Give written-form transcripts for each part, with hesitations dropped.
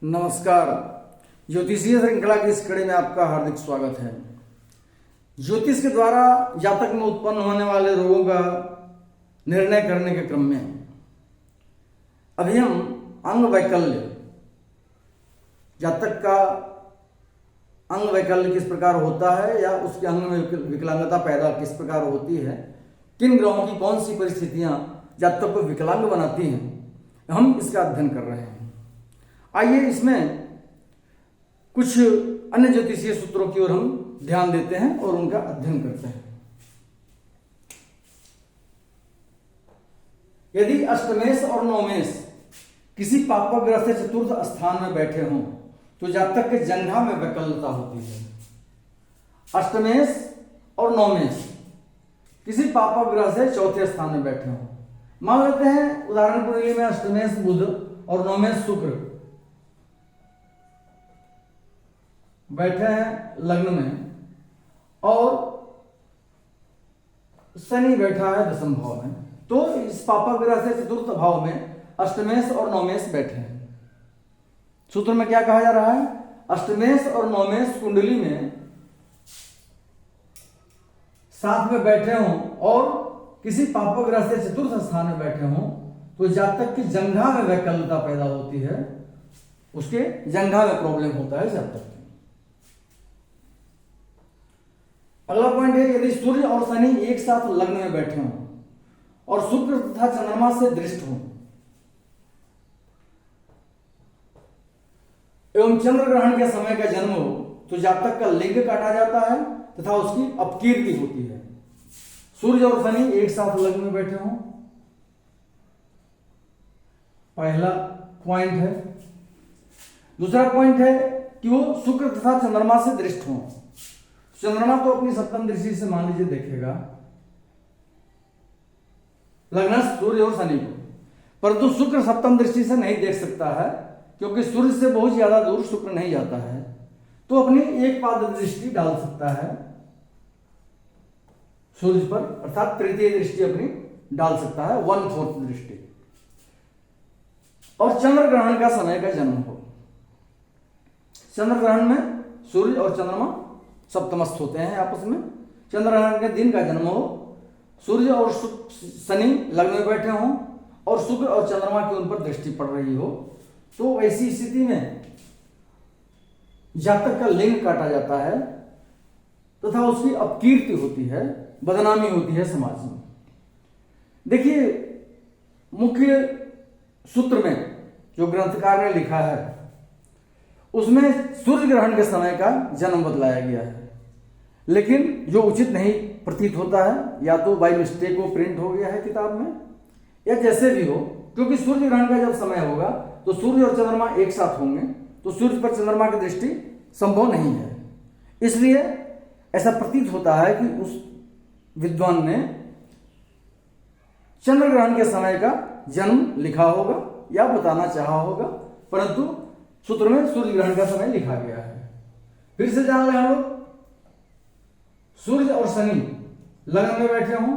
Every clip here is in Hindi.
नमस्कार। ज्योतिषीय श्रृंखला की इस कड़ी में आपका हार्दिक स्वागत है। ज्योतिष के द्वारा जातक में उत्पन्न होने वाले रोगों का निर्णय करने के क्रम में अभी हम अंग वैकल्य, जातक का अंग वैकल्य किस प्रकार होता है या उसके अंग में विकलांगता पैदा किस प्रकार होती है, किन ग्रहों की कौन सी परिस्थितियां जातक को विकलांग बनाती हैं, हम इसका अध्ययन कर रहे हैं। आइए इसमें कुछ अन्य ज्योतिषीय सूत्रों की ओर हम ध्यान देते हैं और उनका अध्ययन करते हैं। यदि अष्टमेश और नवमेश किसी पापग्रह से चतुर्थ स्थान में बैठे हों तो जातक के जंघा में वैकल्यता होती है। अष्टमेश और नवमेश किसी पापग्रह से चौथे स्थान में बैठे हों, मान लेते हैं उदाहरण के लिए में अष्टमेश बुध और नवमेश शुक्र बैठे हैं लग्न में और शनि बैठा है दशम भाव में, तो इस पापग्रह से चतुर्थ भाव में अष्टमेश और नवमेश बैठे हैं। सूत्र में क्या कहा जा रहा है? अष्टमेश और नवमेश कुंडली में साथ में बैठे हों और किसी पापग्रह से चतुर्थ स्थान में बैठे हों तो जातक की जंघा में वैकल्यता पैदा होती है, उसके जंघा में प्रॉब्लम होता है जातक की। अगला पॉइंट है, यदि सूर्य और शनि एक साथ लग्न में बैठे हों और शुक्र तथा चंद्रमा से दृष्ट हों एवं चंद्र ग्रहण के समय का जन्म हो तो जातक का लिंग काटा जाता है तथा उसकी अपकीर्ति होती है। सूर्य और शनि एक साथ लग्न में बैठे हों, पहला पॉइंट है। दूसरा पॉइंट है कि वो शुक्र तथा चंद्रमा से दृष्ट हों। चंद्रमा तो अपनी सप्तम दृष्टि से मान लीजिए देखेगा लग्नस्थ सूर्य और शनि को, परंतु शुक्र सप्तम दृष्टि से नहीं देख सकता है क्योंकि सूर्य से बहुत ज्यादा दूर शुक्र नहीं जाता है, तो अपनी एक पाद दृष्टि डाल सकता है सूर्य पर, अर्थात तृतीय दृष्टि अपनी डाल सकता है, 1/4 दृष्टि। और चंद्र ग्रहण का समय का जन्म हो, चंद्र ग्रहण में सूर्य और चंद्रमा सप्तमस्थ होते हैं आपस में, चंद्र ग्रहण के दिन का जन्म हो, सूर्य और शनि लग्न में बैठे हों और शुक्र और चंद्रमा की उन पर दृष्टि पड़ रही हो, तो ऐसी स्थिति में जातक का लिंग काटा जाता है तथा उसकी अपकीर्ति होती है, बदनामी होती है समाज में। देखिए मुख्य सूत्र में जो ग्रंथकार ने लिखा है उसमें सूर्य ग्रहण के समय का जन्म बतलाया गया है, लेकिन जो उचित नहीं प्रतीत होता है, या तो बाय मिस्टेक वो प्रिंट हो गया है किताब में या जैसे भी हो, क्योंकि सूर्य ग्रहण का जब समय होगा तो सूर्य और चंद्रमा एक साथ होंगे तो सूर्य पर चंद्रमा की दृष्टि संभव नहीं है। इसलिए ऐसा प्रतीत होता है कि उस विद्वान ने चंद्र ग्रहण के समय का जन्म लिखा होगा या बताना चाहा होगा, परंतु सूत्र में सूर्य ग्रहण का समय लिखा गया है। फिर से जान लें हम लोग, सूर्य और शनि लग्न में बैठे हों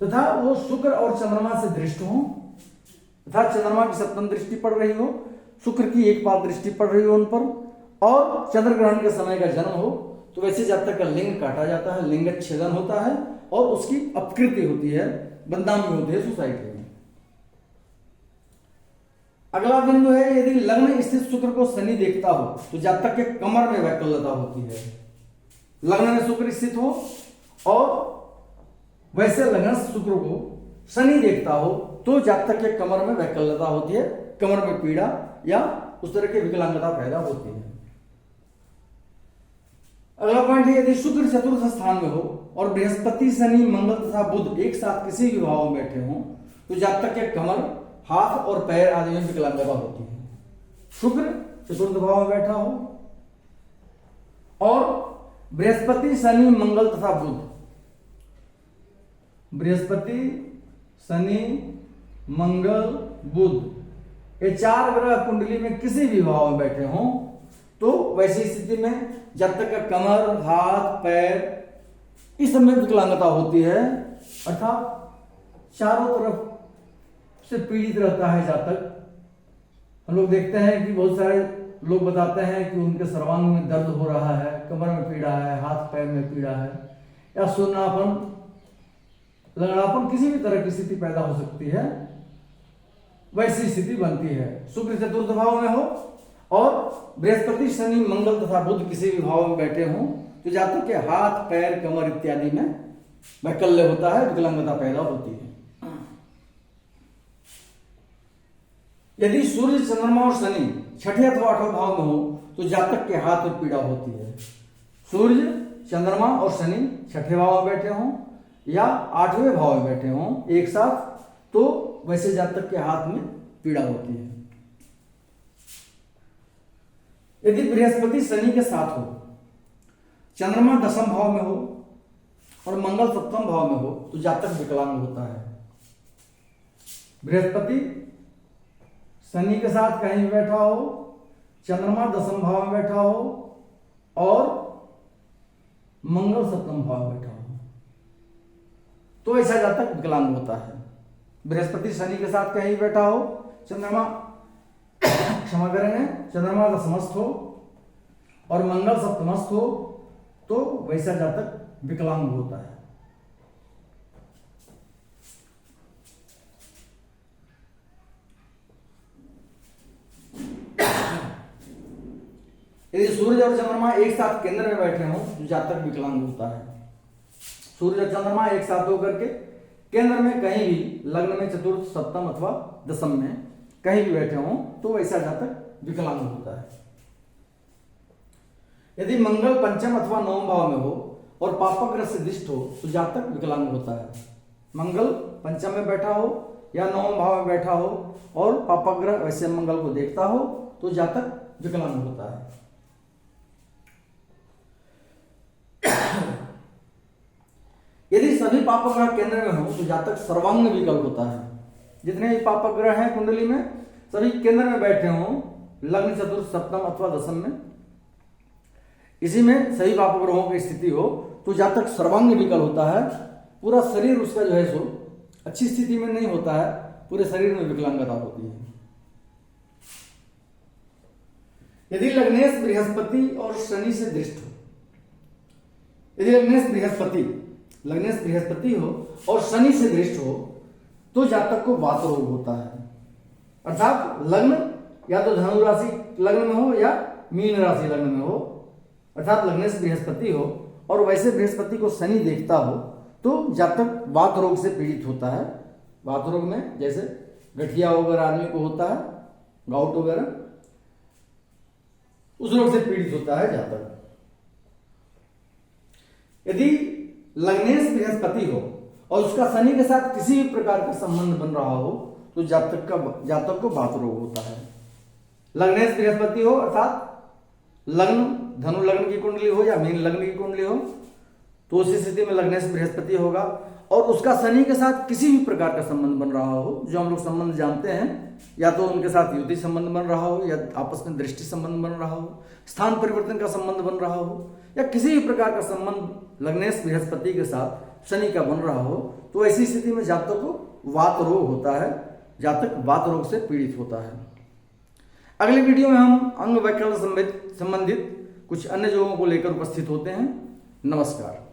तथा वो शुक्र और चंद्रमा से दृष्ट हों तथा चंद्रमा की सप्तम दृष्टि पड़ रही हो, शुक्र की एक पाद दृष्टि पड़ रही हो उन पर, और चंद्र ग्रहण के समय का जन्म हो, तो वैसे जातक का लिंग काटा जाता है, लिंग छेदन होता है और उसकी अपकृति होती है, बदनामी होती है सोसाइटी में। अगला बिंदु है, यदि लग्न स्थित शुक्र को शनि देखता हो तो जातक के कमर में वैकल्यता होती है। लग्न में शुक्र स्थित हो और वैसे लग्न शुक्र को शनि देखता हो तो जातक के कमर में वैकल्यता होती है, कमर में पीड़ा या उस तरह की विकलांगता पैदा होती है। अगला पॉइंट है, यदि शुक्र चतुर्थ स्थान में हो और बृहस्पति शनि मंगल तथा बुध एक साथ किसी भी भाव में बैठे हों तो जातक के कमर, हाथ और पैर आदि में विकलांगता होती है। शुक्र चतुर्थ भाव में बैठा हो और बृहस्पति शनि मंगल तथा बुध, बृहस्पति शनि मंगल बुध ये चार ग्रह कुंडली में किसी भी भाव में बैठे हों तो वैसी स्थिति में जातक का कमर, हाथ, पैर इस सब में विकलांगता होती है, अर्थात चारों तरफ से पीड़ित रहता है जातक हम लोग देखते हैं कि बहुत सारे लोग बताते हैं कि उनके सर्वांग में दर्द हो रहा है, कमर में पीड़ा है, हाथ पैर में पीड़ा है, या सुन्नापन, लंगड़ापन, किसी भी तरह की स्थिति पैदा हो सकती है। वैसी स्थिति बनती है। शुक्र चतुर्थ भाव में हो और बृहस्पति, शनि, मंगल तथा बुध किसी भी भाव में बैठे हों तो जातक के हाथ, पैर, कमर इत्यादि में वैकल्य होता है, विकलांगता पैदा होती है। यदि सूर्य, चंद्रमा और शनि छठे अथवा आठवें भाव में हो तो जातक के हाथ में पीड़ा होती है। सूर्य, चंद्रमा और शनि छठे भाव में बैठे हों या आठवें भाव में बैठे हों एक साथ, तो वैसे जातक के हाथ में पीड़ा होती है। यदि बृहस्पति शनि के साथ हो, चंद्रमा दशम भाव में हो और मंगल सप्तम भाव में हो तो जातक विकलांग होता है। बृहस्पति शनि के साथ कहीं भी बैठा हो, चंद्रमा दशम भाव में बैठा हो और मंगल सप्तम भाव में बैठा हो तो ऐसा जातक विकलांग होता है। बृहस्पति शनि के साथ कहीं बैठा हो, चंद्रमा क्षमा करेंगे, चंद्रमा दशमस्थ हो और मंगल सप्तमस्थ हो तो वैसा जातक विकलांग होता है। यदि सूर्य और चंद्रमा एक साथ केंद्र में बैठे हों तो जातक विकलांग होता है। सूर्य और चंद्रमा एक साथ होकर के केंद्र में कहीं भी, लग्न में चतुर्थ, सप्तम अथवा दशम में कहीं भी बैठे हों तो वैसा जातक विकलांग होता है। यदि मंगल पंचम अथवा नवम भाव में हो और पापग्रह से दिष्ट हो तो जातक विकलांग होता है। मंगल पंचम में बैठा हो या नवम भाव में बैठा हो और पापग्रह वैसे मंगल को देखता हो तो जातक विकलांग होता है। यदि सभी पापग्रह केंद्र में हो तो जातक सर्वांग विकल होता है। जितने भी पापग्रह हैं कुंडली में सभी केंद्र में बैठे हों, लग्न, चतुर्थ, सप्तम अथवा दशम में, इसी में सही पापग्रहों की स्थिति हो तो जातक सर्वांग विकल होता है। पूरा शरीर उसका जो है सो अच्छी स्थिति में नहीं होता है, पूरे शरीर में विकलांगता होती है। यदि लग्नेश बृहस्पति और शनि से दृष्ट हो, यदि लग्नेश बृहस्पति हो और शनि से दृष्ट हो तो जातक को वात रोग होता है। अर्थात लग्न या तो धनु राशि लग्न में हो या मीन राशि लग्न में हो, अर्थात लग्नेश बृहस्पति हो और वैसे बृहस्पति को शनि देखता हो तो जातक वात रोग से पीड़ित होता है। वात रोग में जैसे गठिया वगैरह आदमी को होता है, गाउट वगैरह, उस रोग से पीड़ित होता है जातक। यदि लग्नेश बृहस्पति हो और उसका शनि के साथ किसी भी प्रकार का संबंध बन रहा हो तो जातक को वात रोग होता है। लग्नेश बृहस्पति हो अर्थात लग्न, धनु लग्न की कुंडली हो या मीन लग्न की कुंडली हो तो उस स्थिति में लग्नेश बृहस्पति होगा और उसका शनि के साथ किसी भी प्रकार का संबंध बन रहा हो, जो हम लोग संबंध जानते हैं, या तो उनके साथ युति संबंध बन रहा हो या आपस में दृष्टि संबंध बन रहा हो, स्थान परिवर्तन का संबंध बन रहा हो या किसी भी प्रकार का संबंध लग्नेश बृहस्पति के साथ शनि का बन रहा हो तो ऐसी स्थिति में जातक को वात रोग होता है, जातक वात रोग से पीड़ित होता है। अगले वीडियो में हम अंग वैकल्य संबंधित कुछ अन्य योगों को लेकर उपस्थित होते हैं। नमस्कार।